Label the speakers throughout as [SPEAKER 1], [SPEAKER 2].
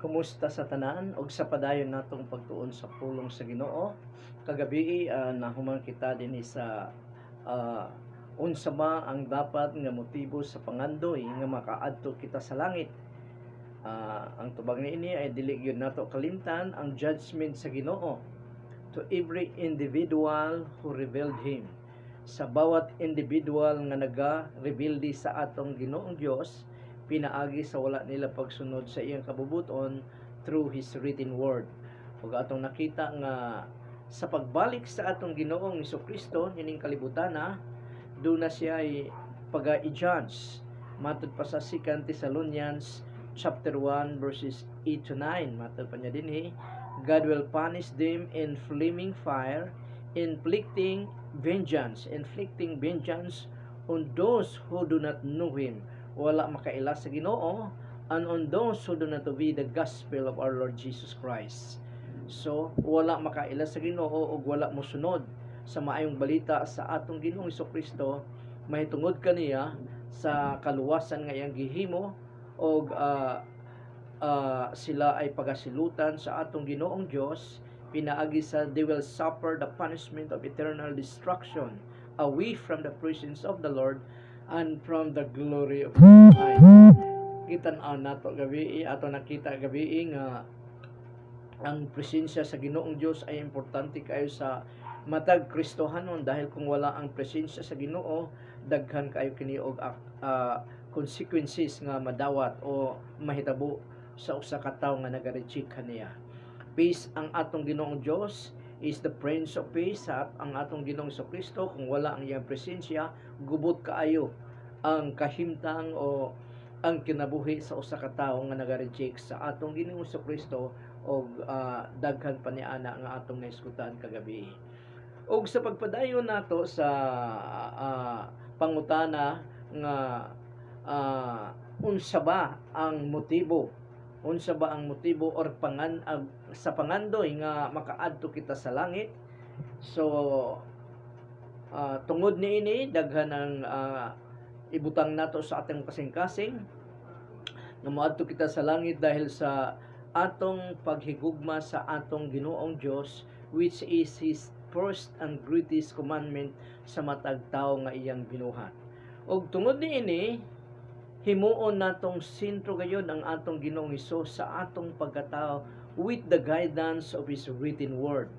[SPEAKER 1] Kumusta sa tanan og sa padayon natong pagtuon sa pulong sa Ginoo. Kagabi nahuman kita dinhi sa ah, unsa ba ang dapat nga motibo sa pangandoy nga makaadto kita sa langit. Ang tubag niini ay dili gyud nato kalimtan ang judgment sa Ginoo to every individual who revealed him. Sa bawat individual nga naga-rebelde sa atong Ginoong Dios, pinaagi sa wala nila pagsunod sa iyang kabubuton through His written word. Ug atong nakita nga sa pagbalik sa atong Ginoong Hesukristo ining kalibutana, do na siya ay paga-i-judge. Matud pa sa 2 Thessalonians chapter 1 verses 8 to 9, matud pa niya dinhi, God will punish them in flaming fire, inflicting vengeance on those who do not know Him. Wala makaila sa Ginoo, and on those who do not obey the gospel of our Lord Jesus Christ. So, wala makaila sa Ginoo o wala mosunod sa maayong balita sa atong Ginoong Hesukristo, mahitungod kaniya sa kaluwasan nga iyang gihimo og sila ay pagasilutan sa atong Ginoong Dios, pinaagi sa they will suffer the punishment of eternal destruction away from the presence of the Lord and from the glory of His eyes. Kitan-aw nato gabi ato nakita gabi nga ang presensya sa Ginoong Dios ay importante kayo sa matag Kristohanon, dahil kung wala ang presensya sa Ginoo, daghan kayo kini og consequences nga madawat o mahitabo sa usa ka tawo nga naga-reject kaniya. Peace ang atong Ginoong Dios is the Prince of Peace. Ang atong Ginoong Hesukristo, kung wala ang iyang presensya, gubot kaayo ang kahimtang o ang kinabuhi sa usa ka tawo nga naga-reject sa atong Ginoong Hesukristo og daghan pa niana nga atong naiskutan kagabi. Og sa pagpadayon nato sa pangutana nga unsa ba ang motibo or sa pangandoy nga makaadto kita sa langit. So tungod niini daghan ang ibutang nato sa atong kasing-kasing nga moadto kita sa langit dahil sa atong paghigugma sa atong Ginoong Dios, which is His first and greatest commandment sa matag tawo nga iyang binuhat. Og tungod niini, himuon natong sentro gayud ang atong Ginoong Hesus sa atong pagkatao with the guidance of His written word.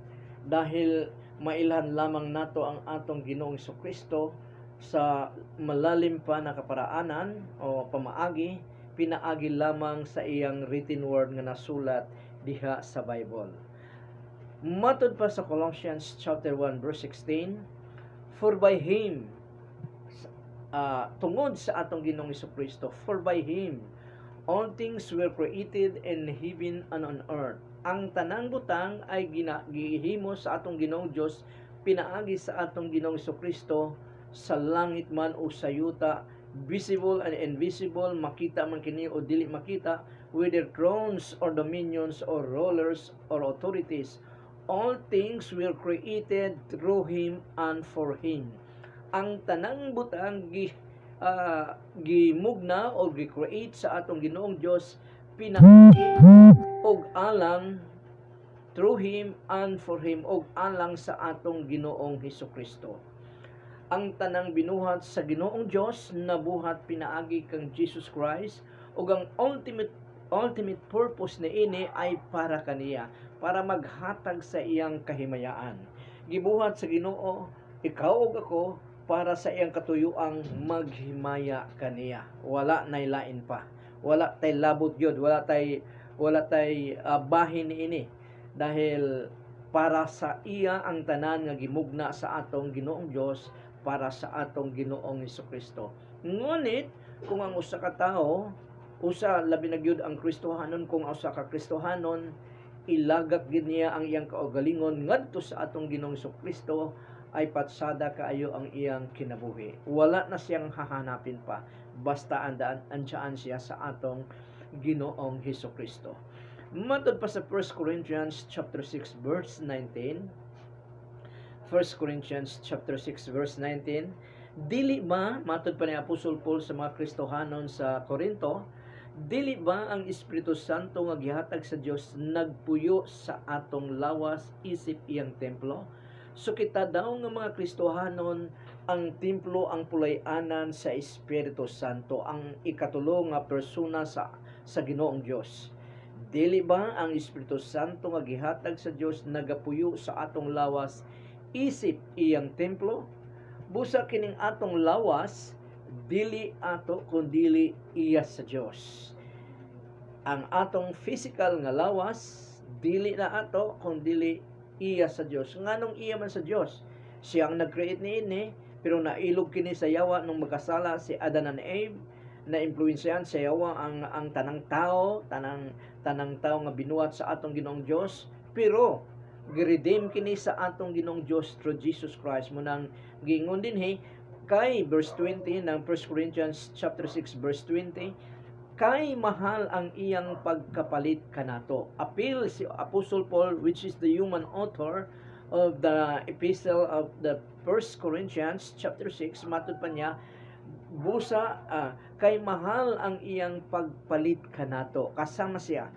[SPEAKER 1] Dahil mailhan lamang nato ang atong Ginoong Hesukristo sa malalim pa na kaparaanan o pamaagi, pinaagi lamang sa iyang written word nga nasulat diha sa Bible. Matud pa sa Colossians chapter 1 verse 16, for by Him, tungod sa atong Ginoong Hesukristo, for by Him all things were created in heaven and on earth. Ang tanang butang ay gihimo sa atong Ginoong Dios, pinaagi sa atong Ginoong Hesukristo, sa langit man o sa yuta, visible and invisible, makita man kini o dili makita, whether thrones or dominions or rulers or authorities, all things were created through Him and for Him. Ang tanang butang gimugna o gi-create sa atong Ginoong Dios, pinaagi og alang through Him and for Him, og alang sa atong Ginoong Hesukristo. Ang tanang binuhat sa Ginoong Dios nabuhat pinaagi kang Jesus Christ, ug ang ultimate purpose niini ay para kaniya, para maghatag sa iyang kahimayaan. Gibuhat sa Ginoo ikaw ug ako para sa iyang katuyuang maghimaya kaniya. Wala nay lain pa. Wala tay labot gyud, wala tay bahin niini, dahil para sa iya ang tanan nga gimugna sa atong Ginoong Dios, para sa atong Ginoong Hesukristo. Ngunit kung ang usa ka tawo, labi na gyud ang Kristohanon, kung usa ka Kristohanon ilagak gid niya ang iyang kaugalingon ngadto sa atong Ginoong Hesukristo, ay patsada kaayo ang iyang kinabuhi. Wala na siyang hahanapin pa, basta andaan siya sa atong Ginoong Hesukristo. Matud pa sa 1 Corinthians chapter 6 verse 19, 1 Corinthians chapter 6 verse 19, dili ba matud pa ni Apostol Paul sa mga Kristohanon sa Corinto, Dili ba ang Espiritu Santo nga gihatag sa Dios nagpuyo sa atong lawas isip iyang templo? So kita daw nga mga Kristohanon, ang templo ang pulay-anan sa Espiritu Santo, ang ikatulo nga persona sa Ginoong Dios. Dili ba ang Espiritu Santo nga gihatag sa Dios nagapuyo sa atong lawas isip iyang templo? Busa kining atong lawas dili ato kundi iya sa Dios. Ang atong physical nga lawas dili na ato kundi iya sa Dios. Nganong iya man sa Dios? Siya ang nag-create niini, pero nailog kini sa yawa nung magkasala si Adan and Eve, na impluwensyahan sa yawa ang tanang tao nga binuhat sa atong Ginoong Dios, pero gi-redeem kini sa atong Ginoong Dios through Jesus Christ. Munang giingon dinhi kay verse 20 ng 1 Corinthians chapter 6 verse 20, kay mahal ang iyang pagkapalit kanato. Appeal si Apostle Paul, which is the human author of the epistle of the 1 Corinthians chapter 6, matud pa niya, busa kay mahal ang iyang pagpalit kanato. Kasama siya,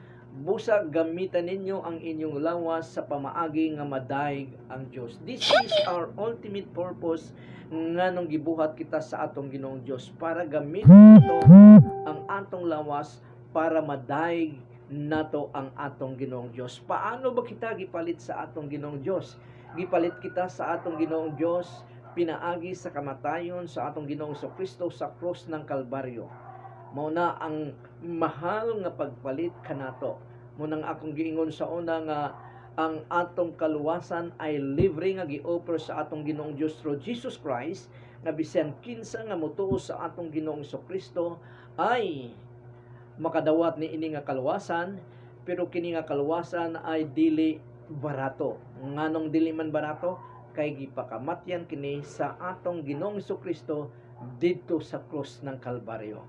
[SPEAKER 1] busa gamitan ninyo ang inyong lawas sa pamaagi nga madaig ang Dios. This is our ultimate purpose nga nung gibuhat kita sa atong Ginoong Dios, para gamitin ito ang atong lawas para madaig nato ang atong Ginoong Dios. Paano ba kita gipalit sa atong Ginoong Dios? Gipalit kita sa atong Ginoong Dios pinaagi sa kamatayon sa atong Ginoong Kristo sa krus ng Kalbaryo. Mao na ang mahal nga pagpalit kanato. Munang akong giingon sa una nga ang atong kaluwasan ay libre nga gi-offer sa atong Ginoong Dios through Jesus Christ, nga bisan kinsa nga motuo sa atong Ginoong Kristo ay makadawat ni ini nga kaluwasan, pero kini nga kaluwasan ay dili barato. Nganong dili man barato? Kay gipakamatyan kini sa atong Ginoong Kristo didto sa krus ng Kalbaryo.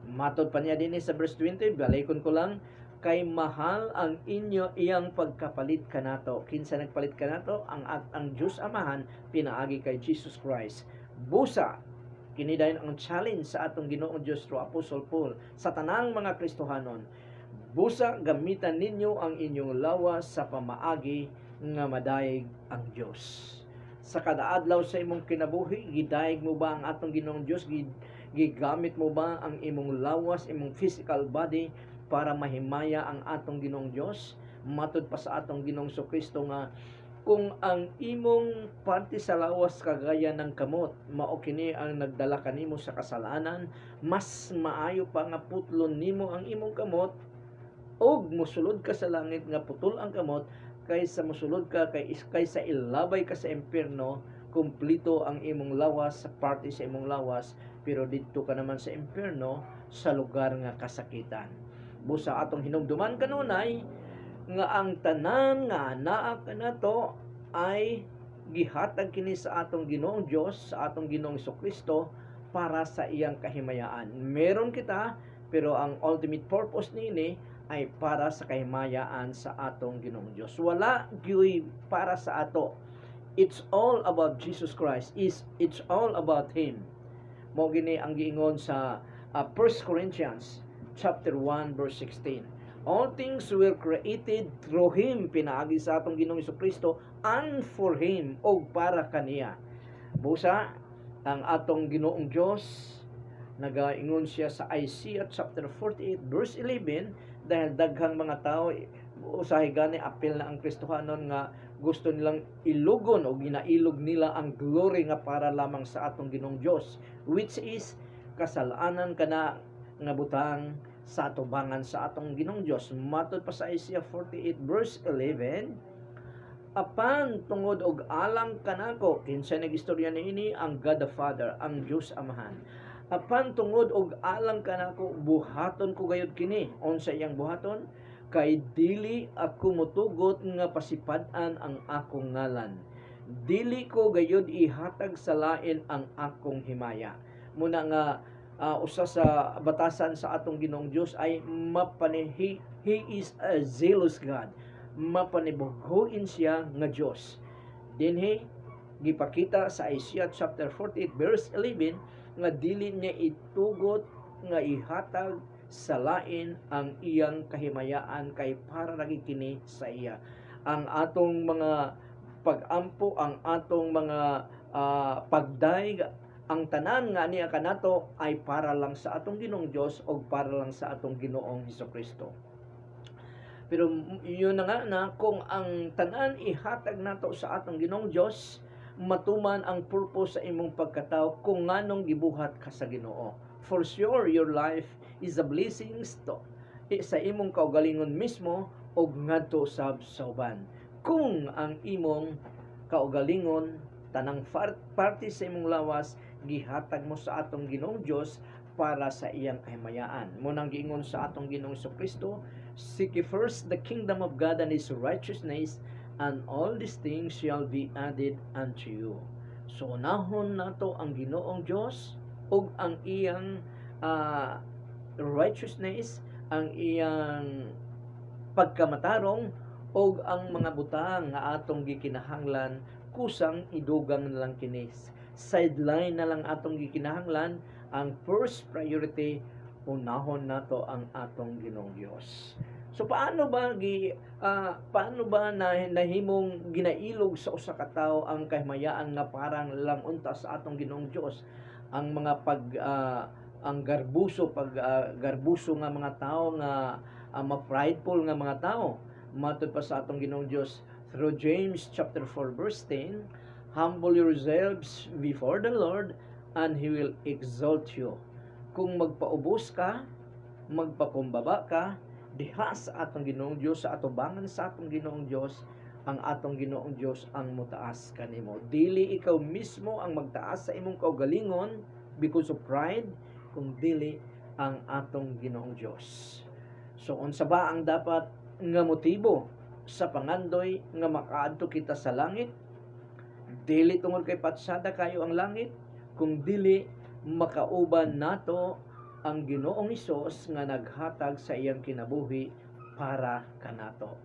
[SPEAKER 1] Matod pa niya dinhi sa verse 20, balaykon ko lang, kay mahal ang iyang pagkapalit kanato. Kinsa nagpalit kanato? Ang Dios Amahan pinaagi kay Jesus Christ. Busa kini dayon ang challenge sa atong Ginoong Dios through Apostle Paul sa tanang mga Kristohanon. Busa gamitan ninyo ang inyong lawas sa pamaagi nga madaig ang Dios. Sa kada adlaw sa imong kinabuhi, gidaig mo ba ang atong Ginoong Dios? Gigamit mo ba ang imong lawas, imong physical body para mahimaya ang atong Ginoong Dios? Matud pa sa atong Ginoong Kristo nga, kung ang imong parte sa lawas kagaya ng kamot, mao kini ang nagdala kanimo sa kasalanan, mas maayo pa nga putlon nimo ang imong kamot og mosulod ka sa langit nga putol ang kamot, kaysa mosulod ka kaysa ilabay ka sa impierno, kumplito ang imong lawas sa parte sa imong lawas, pero didto ka naman sa impierno sa lugar nga kasakitan. Busa atong hinumduman kanunay nga ang tanan nga anaa kanato ay gihatag kini sa atong Ginoong Dios, sa atong Ginoong Kristo para sa iyang kahimayaan. Meron kita, pero ang ultimate purpose nini ay para sa kahimayaan sa atong Ginoong Dios. Wala gyud para sa ato. It's all about Jesus Christ. It's all about Him. Mo gini ang giingon sa 1 Corinthians chapter 1 verse 16. All things were created through Him, pinaagi sa atong Ginoong Kristo, and for Him, o para kaniya. Busa, ang atong Ginoong Diyos, nagaingon siya sa Isaiah chapter 48 verse 11, dahil daghang mga tao, usahay gani apil na ang Kristohanon nga gusto nilang ilugon o ginailog nila ang glory nga para lamang sa atong Ginoong Diyos, which is kasalanan kana nga butang sa atubangan sa atong Ginoong Diyos. Matod pa sa Isaiah 48 verse 11, apan tungod og alang kanako, kinsa nagistorya niini? Ang God the Father, ang Diyos Amahan. Apan tungod og alang kanako, buhaton ko gayud kini. Unsa iyang buhaton? Kay dili ako motugot nga pasipad-an ang akong ngalan. Dili ko gayud ihatag sa lain ang akong himaya. Muna nga usa sa batasan sa atong Ginoong Dios ay He is a zealous God. Mapanibughuin siya nga Dios. Dinhi gipakita sa Isaiah chapter 48 verse 11 nga dili niya itugot nga ihatag sa lain ang iyang kahimayaan kay para lagi kini sa iya. Ang atong mga pag-ampo, ang atong mga pagdaig, ang tanan nga niya kanato ay para lang sa atong Ginoong Dios o para lang sa atong Ginoong Hesukristo. Pero yun na nga na kung ang tanan ihatag nato sa atong Ginoong Dios, matuman ang purpose sa imong pagkatao kung nganong gibuhat ka sa Ginoo. For sure, your life is a blessing sa imong kaugalingon mismo og ngadto sa uban. Kung ang imong kaugalingon tanang parte sa imong lawas gihatag mo sa atong Ginoong Dios para sa iyang kahimayaan. Munang giingon sa atong Ginoong Kristo, seek ye first the kingdom of God and His righteousness, and all these things shall be added unto you. So unahon nato ang Ginoong Dios ug ang iyang righteousness, ang iyang pagkamatarong ug ang mga butang nga atong gikinahanglan kusang idugang na lang kinis. Sideline na lang atong gikinahanglan. Ang first priority, unahon nato ang atong Ginoong Dios. So paano ba nahimong ginailog sa usa ka tawo ang kahimayaan nga parang lang unta sa atong Ginoong Dios? Ang mga ang garbuso nga mga tao nga ma-prideful nga mga tao, matud pa sa atong Ginoong Dios through James chapter 4 verse 10, humble yourselves before the Lord and He will exalt you. Kung magpaubos ka, magpakumbaba ka, diha sa atong Ginoong Dios, sa atubangan sa atong Ginoong Dios, ang atong Ginoong Dios ang mutaas kanimo. Dili ikaw mismo ang magtaas sa imong kaugalingon because of pride, kung dili ang atong Ginoong Dios. So unsa ba ang dapat nga motibo sa pangandoy nga makaadto kita sa langit? Dili tungod kay patsada kayo ang langit, kung dili makauban nato ang Ginoong Hesus nga naghatag sa iyang kinabuhi para kanato.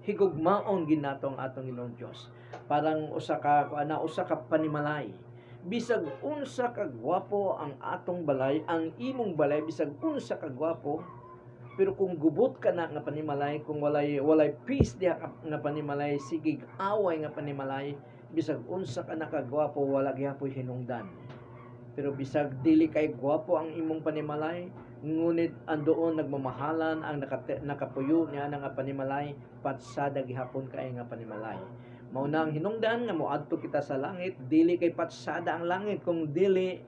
[SPEAKER 1] Higugmaon ginato ang atong Ginoong Dios. Parang usa ka panimalay. Bisag unsa ka gwapo ang atong balay, ang imong balay bisag unsa ka gwapo, pero kung gubot ka na nga panimalay, kung walay peace diha nga panimalay, sigig away nga panimalay, bisag unsa ka nakagwapo, wala gyapon hinungdan. Pero bisag dili kay gwapo ang imong panimalay, ngunit andoon nagmamahalan ang nakapuyo niya nga panimalay, patsada gihapon kay nga panimalay. Mao na ang hinungdan nga moadto kita sa langit, dili kay patsada ang langit, kung dili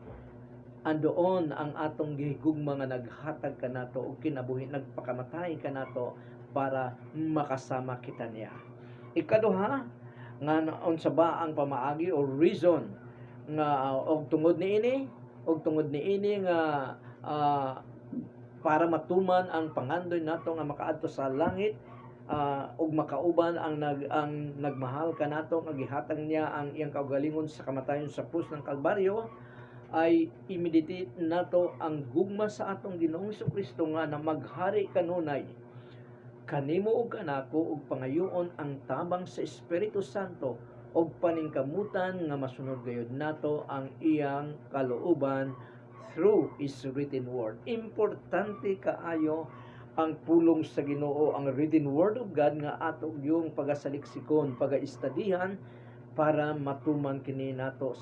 [SPEAKER 1] andoon ang atong gihigugma nga naghatag kanato og kinabuhi, nagpakamatay kanato para makasama kita niya. Ikaduha, nga unsa ba ang pamaagi o reason nga og tungod niini nga para matuman ang pangandoy nato nga makaadto sa langit, ug makauban ang nagmahal kanato nga gihatag niya ang iyang kaugalingon sa kamatayon sa krus ng Kalbaryo, ay i-meditate nato ang gugma sa atong Ginoong Kristo nga na maghari kanunay kanimo ug kanako ug pangayoon ang tabang sa Espiritu Santo og paningkamutan nga masunod gayud nato ang iyang kalooban through His written word. Importante kaayo ang pulong sa Ginoo, ang written word of God nga ato yung pagasaliksikon, pagaistudihan para matuman kini nato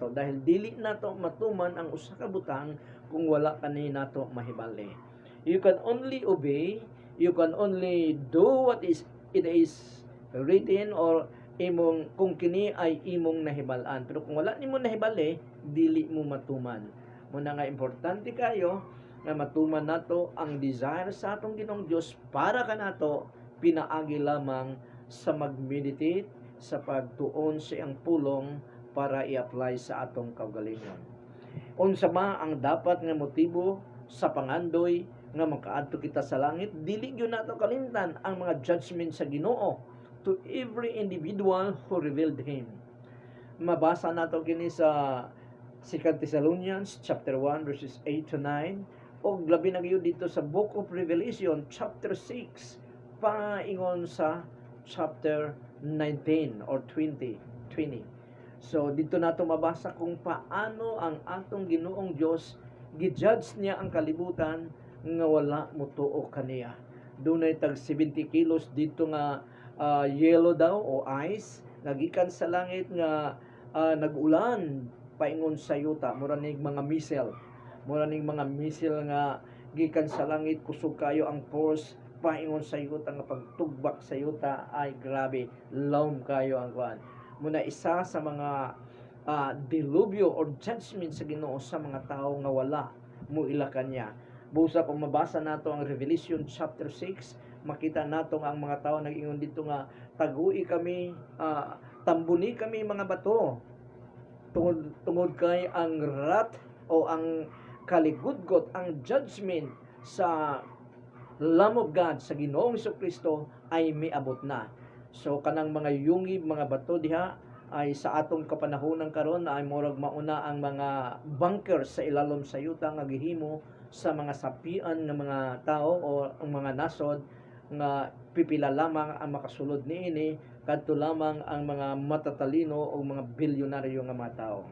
[SPEAKER 1] dahil dili nato matuman ang usa ka butang kung wala kani nato mahibali. You can only obey, you can only do what it is written or imong kung kini ay imong nahibalan. Pero kung wala nimo nahibali, dili mo matuman. Muna nga importante kayo nga matuman nato ang desire sa atong Ginoong Dios para kanato, pinaagi lamang sa mag-meditate sa pagtuon sa iyang pulong para i-apply sa atong kaugalingon. Unsa ba ang dapat nga motibo sa pangandoy nga makaadto kita sa langit? Dili gyud nato kalimtan ang mga judgment sa Ginoo to every individual who revealed Him. Mabasa nato kini sa 2 Thessalonians chapter 1 verses 8 to 9, o labi na gyud dito sa Book of Revelation chapter 6 paingon sa chapter 19 or 20. So dito nato mabasa kung paano ang atong Ginoong Dios Gijudge niya ang kalibutan nga wala mo tuo kaniya. Dunay tag 70 kilos dito nga yellow daw o ice nagikan sa langit nga nag-ulan paingon sa yuta mura ning mga missile nga gikan sa langit kusog kayo ang force paingon sa yuta nga pagtugbak sa yuta ay grabe lawm kayo ang kuan muna isa sa mga dilubyo or judgment sa Ginoo sa mga tao nga wala mo ila kanya. Busa kung mabasa nato ang Revelation chapter 6, makita nato ang mga tao nag-ingon dito nga tagui kami, tambuni kami mga bato. Tungod kay ang wrath o ang kaligudgot, ang judgment sa Lamb of God sa Ginoong Jesucristo ay miabot na. So kanang mga yungib, mga bato diha ay sa atong kapanahonan karon ay murag mauna ang mga bunkers sa ilalom sa yuta nga gihimo sa mga sapian ng mga tao o ang mga nasod nga pipila lamang ang makasulod niini kadto lamang ang mga matatalino o mga bilyonaryo nga mga tao.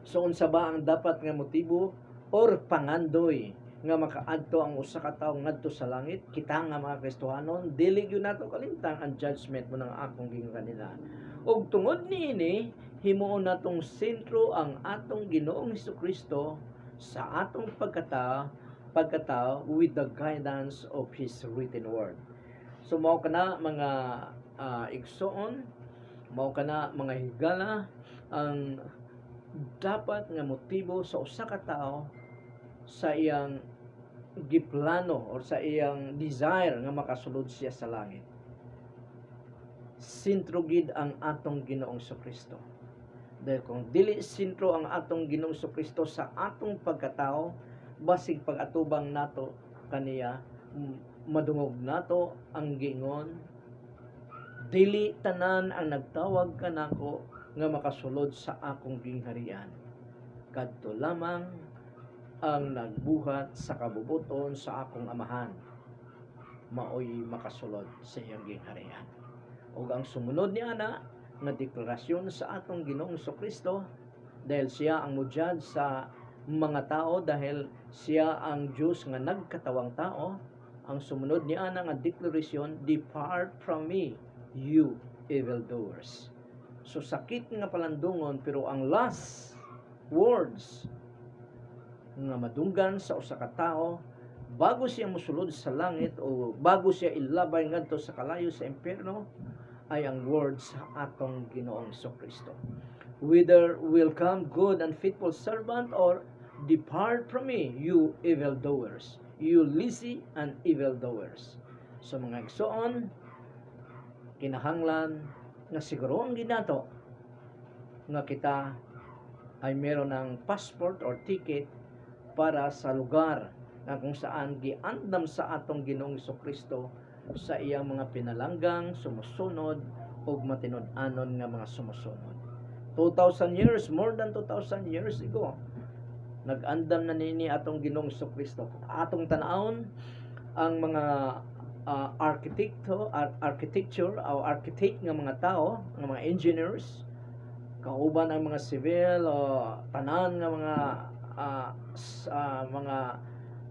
[SPEAKER 1] So unsa ba ang dapat nga motibo or pangandoy nga makaadto ang usa ka tawo ngadto sa langit? Kita nga mga Kristohanon dili gyud nato kalintang ang judgment mo ng akong gingon kanila. Og tungod niini himuon natong sentro ang atong Ginoong Jesucristo sa atong pagkatao with the guidance of His written word. So mao kana mga igsoon, mao kana mga higala ang dapat nga motibo sa usa ka tawo sa iyang giplano or sa iyang desire nga makasulod siya sa langit. Sentro gid ang atong Ginoong Jesucristo. Dahil kung dili sentro ang atong Ginoong Jesucristo sa atong pagkatao, basig pag-atubang nato kaniya, madungog nato ang gingon, dili tanan ang nagtawag kanako nga makasulod sa akong gingharian. Kadto lamang ang nagbuhat sa kabubuton sa akong amahan, maoy makasulod sa iyang gingharian. O ang sumunod ni ana nga deklarasyon sa atong Ginoong Jesucristo, dahil siya ang mujudge sa mga tao, dahil siya ang Diyos nga nagkatawang tao, ang sumunod ni ana nga deklarasyon, depart from me, you evildoers. So sakit nga palandungon, pero ang last words nga madunggan sa usa ka tawo bago siya mosulod sa langit o bago siya ilabay ngadto sa kalayo sa impierno ay ang words sa atong Ginoong Jesucristo. Whether will come good and faithful servant or depart from me, you evildoers, you lazy and evildoers. So mga igsoon, kinahanglan nga siguro ang ginato nga kita ay meron ng passport or ticket para sa lugar na kung saan giandam sa atong Ginoong Jesucristo sa iyang mga pinalanggang sumusunod o matinud-anon nga mga sumusunod. 2,000 years, more than 2,000 years ago, nag-andam na nini atong Ginoong Jesucristo. Atong tanawon ang mga architecture o architect nga mga tao, nga mga engineers, kauban ang mga civil o tanan nga mga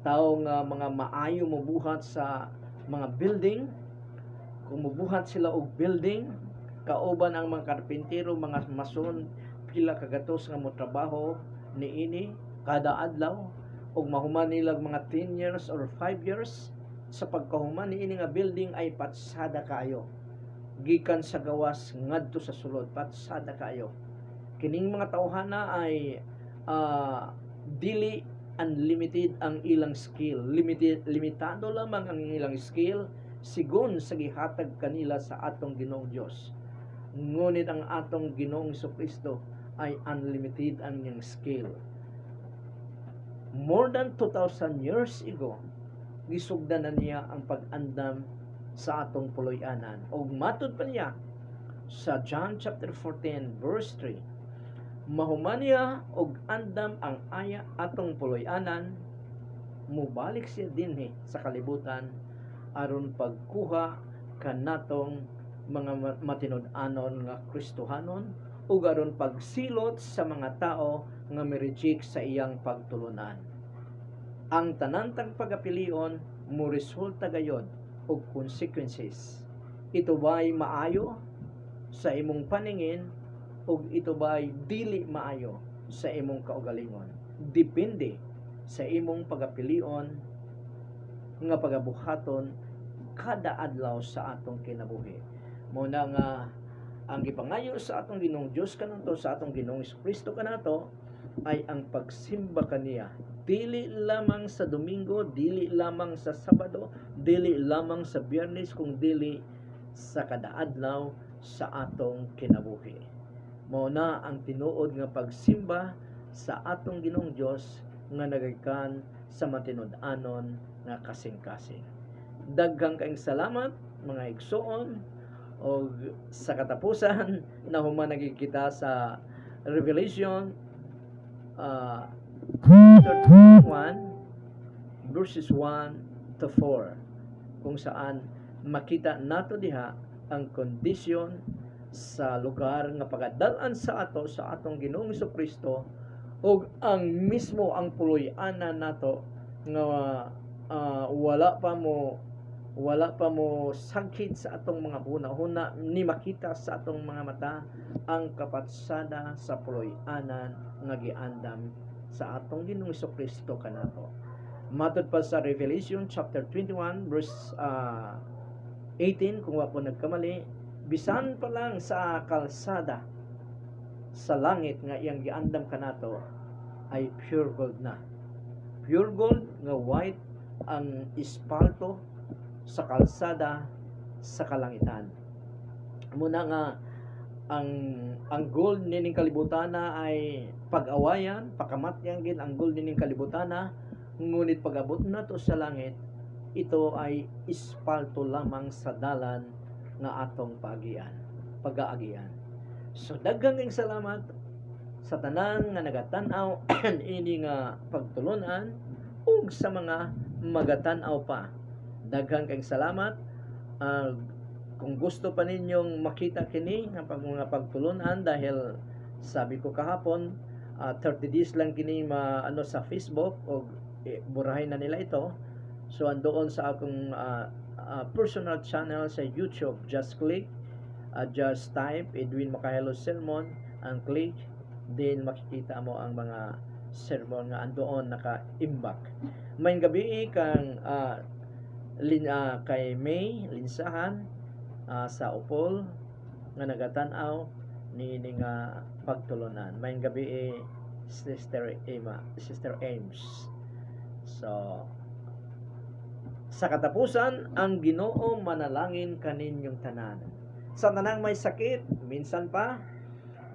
[SPEAKER 1] tao nga mga maayo mobuhat sa mga building. Kung mobuhat sila og building, kauban ang mga karpintero, mga mason, pila kagatos nga motrabaho niini kada adlaw, og mahuman nila mga 10 years or 5 years sa pagkahuman niini nga building ay patsada kayo. Gikan sa gawas ngadto sa sulod, patsada kayo. Kining mga tawhana ay dili unlimited ang ilang skill, limitado lamang ang ilang skill sigon sa gihatag kanila sa atong Ginoong Dios. Ngunit ang atong Ginoong Jesucristo ay unlimited ang iyang skill. More than 2,000 years ago, gisugdan na niya ang pag-andam sa atong puloy-anan. O matod pa niya sa John chapter 14 verse 3, mahuman niya og andam ang aya atong puloy-anan, mubalik siya dinhi sa kalibutan aron pagkuha kanatong mga matinud-anon nga Kristohanon ug aron pagsilot sa mga tao nga mi-reject sa iyang pagtulunan. Ang tanan tang pagapilion mo resulta gayod og consequences. Ito ba'y maayo sa imong paningin ug ito ba'y dili maayo sa imong kaugalingon? Depende sa imong pagapilion nga pagabuhaton kada adlaw sa atong kinabuhi. Muna nga ang gipangayo sa atong Ginoong Dios kanato, sa atong Ginoong Kristo kanato, ay ang pagsimba kaniya, dili lamang sa Domingo, dili lamang sa Sabado, dili lamang sa Biyernes, kung dili sa kada adlaw sa atong kinabuhi. Mao na ang tinuod nga pagsimba sa atong Ginoong Dios nga nagagikan sa matinud-anon nga kasing-kasing. Daghang kaayong salamat mga igsoon, o sa katapusan na humanagi kita sa Revelation chapter 1 verses 1 to 4, kung saan makita nato diha ang kondisyon sa lugar nga pagadalan sa ato sa atong Ginoong Kristo, ug ang mismo ang puloy-anan nato nga wala pa mo sakit sa atong mga hunahuna, ni makita sa atong mga mata ang kapatsada sa puloy-anan nga giandam sa atong Ginoong Kristo kanato. Matod pa sa Revelation chapter 21 verse 18, kung wa po nagkamali, bisan pa lang sa kalsada sa langit nga iyang giandam kanato ay pure gold na. Pure gold nga white ang ispalto sa kalsada sa kalangitan. Muna nga ang gold nining kalibutana ay pag-awayan, pakamatyan gid ang gold nining kalibutana, ngunit pag-abot nato sa langit, ito ay ispalto lamang sa dalan nga atong pag-aagian. So daghang salamat sa tanan nga nagatan-aw ini nga pagtulunan ug sa mga magatan-aw pa. Daghang salamat. Kung gusto pa ninyong makita kini nga mga pagtulunan, dahil sabi ko kahapon 30 days lang kini sa Facebook, o burahin na nila ito. So andoon sa akong personal channel sa YouTube, just click, just type Edwin Makahelo Sermon, and click, then makikita mo ang mga sermon nga andoon naka-imbak. May gabi kang kay May Linsahan sa Upol nga nagatan-aw ni nga pagtulunan. May gabi Sister Ames. So sa katapusan, ang Ginoo manalangin kaninyong tanan. Sa tanang may sakit, minsan pa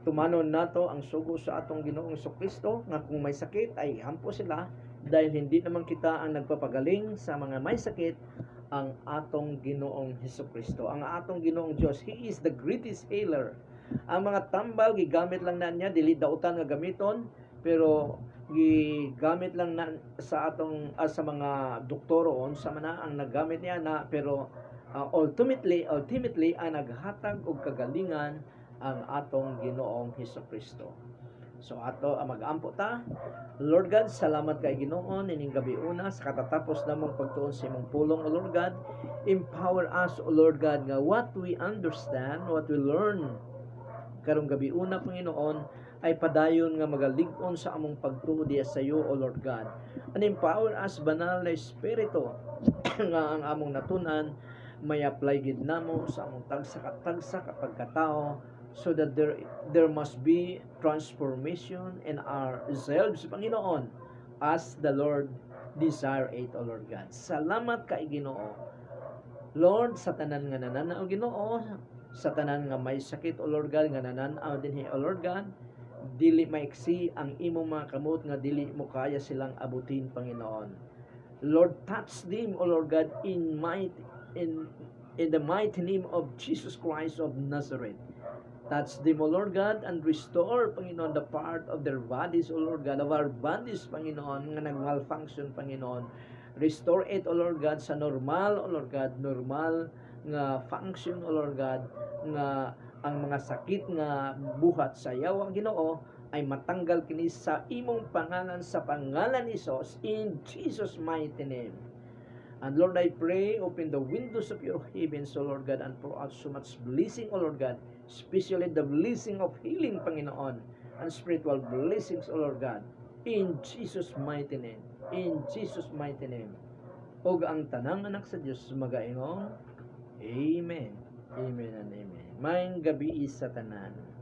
[SPEAKER 1] tumanon nato ang sugo sa atong Ginoong Kristo nga kung may sakit ay hampo sila, dahil hindi naman kita ang nagpapagaling sa mga may sakit, ang atong Ginoong Kristo, ang atong Ginoong Dios. He is the greatest healer. Ang mga tambal gigamit lang na niya, dili dautan nga gamiton, pero gigamit lang na sa atong sa mga doktoroon sa mana ang naggamit niya na, pero ultimately ang naghatag og kagalingan ang atong Ginoong Kristo. So ato mag-ampo ta. Lord God, salamat kay Ginoo nining gabi una sa katatapos namong pagtuon sa imong pulong, O Lord God. Empower us, O Lord God, nga what we understand, what we learn karong gabi una, Panginoon, ay padayon nga magalig-on sa among pagtuo diya sa iyo, O Lord God. And empower us, banal na Espiritu, nga ang among natunan may apply gid namo sa among tagsa kapagkatao, so that there must be transformation in ourselves, Panginoon, as the Lord desire it, O Lord God. Salamat kay Ginoo, Lord, sa tanan nga nananaw, Ginoo, sa tanan nga may sakit, O Lord God, nga nananaw dinhi, O Lord God. Dili maiksi ang imong mga kamot nga dili mo kaya silang abutin, Panginoon. Lord, touch them, O Lord God, in the mighty name of Jesus Christ of Nazareth. Touch them, O Lord God, and restore, Panginoon, the part of their bodies, O Lord God, of our bodies, Panginoon, nga nag-malfunction, Panginoon. Restore it, O Lord God, sa normal, O Lord God, normal nga function, O Lord God, nga ang mga sakit nga buhat sa yawa Ginoo ay matanggal kini sa imong pangalan, sa pangalan ni Jesus, in Jesus mighty name. And Lord, I pray, open the windows of your heavens, O Lord God, and pour out so much blessing, O Lord God, especially the blessing of healing, Panginoon, and spiritual blessings, O Lord God, in Jesus mighty name. In Jesus mighty name. O ang tanang anak sa Diyos magaingong, Amen. Amen and Amen. Maayong gabi sa tanan.